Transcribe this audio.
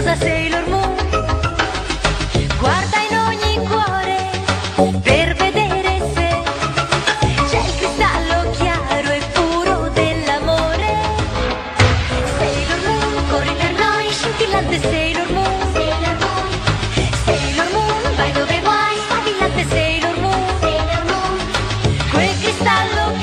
Rosa Sailor Moon, guarda in ogni cuore per vedere se c'è il cristallo chiaro e puro dell'amore. Sailor Moon, corri per noi, scintillante Sailor Moon. Sailor Moon, Sailor Moon, vai dove vuoi, sfavillante Sailor Moon. Sailor Moon, quel cristallo